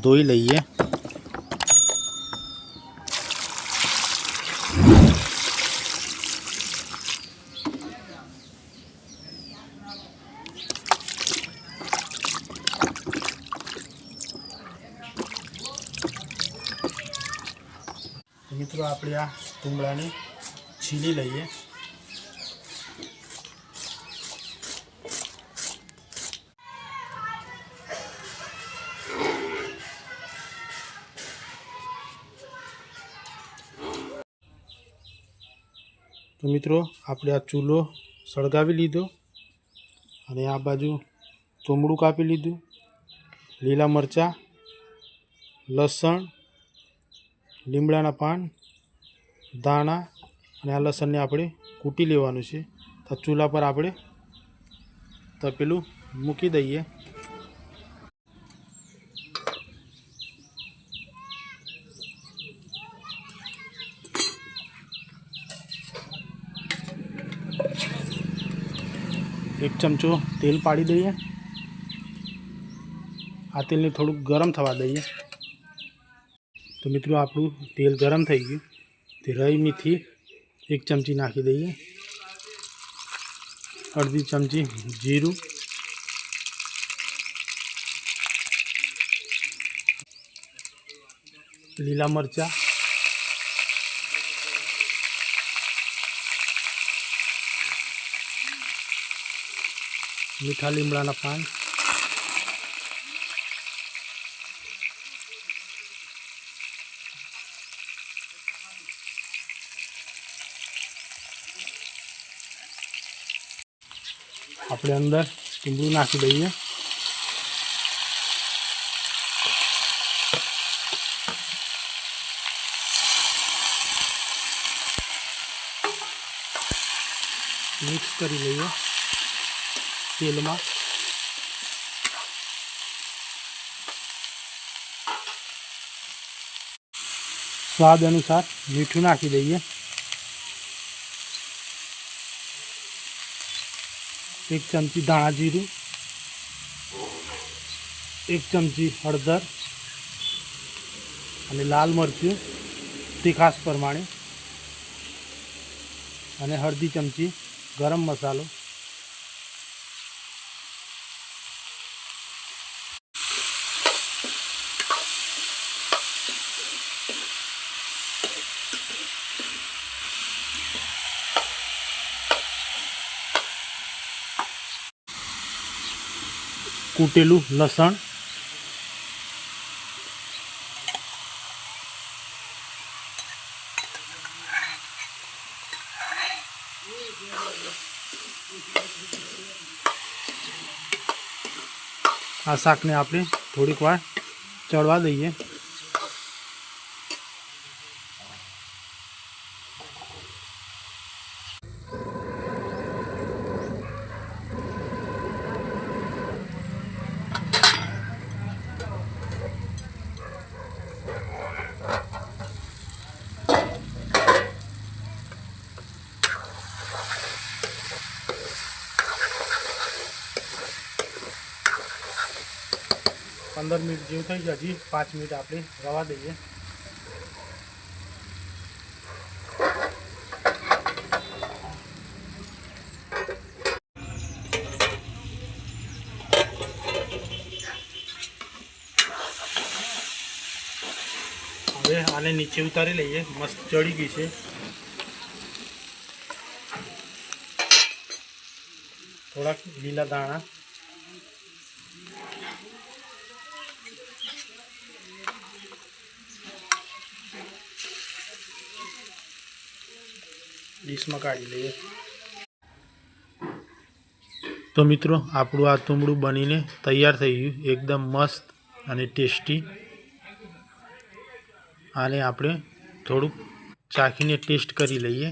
ધોઈ લઈએ। મિત્રો આપણે આ તુંબળાને છીલી લઈએ। तो मित्रों આપણે આ ચૂલો સળગાવી લીધો અને આ બાજુ તોમડું કાપી લીધું, લીલા મરચાં, લસણ, લીમડાના પાન, દાણા અને આ લસણને આપણે કૂટી લેવાનું છે। તો ચૂલા પર આપણે તપેલું મૂકી દઈએ। एक चमचो तेल पाड़ी दईए। आ तेल ने थोड़ा गरम थवा दईए। तो मित्रों आपणु तेल गरम थई गयुं। तो रई मेथी 1 चमची नाखी दईए। अर्धी चमची जीरु, लीला मरचा, मीठा લીમડાના પાન, આપણે અંદર ટીંબુ નાખી દઈએ। મિક્સ કરી લઈએ तेल में। स्वाद अनुसार मीठू नाखी दईए। 1 चमची दाणा जीरु, 1 चमची हळदर અને લાલ મરચું તીખાસ પ્રમાણે અને અડધી ચમચી ગરમ મસાલો। कूटेलू लसण, आ शाक ने आपणे थोड़ीक वार चढ़वा दईए। पंदर मिनिट जेव थई गया। हजी 5 मिनिट आपणे रवा दईए। हवे आने नीचे उतारी लईए। मस्त चढ़ी गई है। थोड़ा लीला दाणा, डिश में काढ़ी लीए। तो मित्रों आपणु आ तुमड़ू बनीने तैयार थई गयुं। एकदम मस्त अने टेस्टी। आने आपणे थोड़ुं चाखीने टेस्ट करी लईए।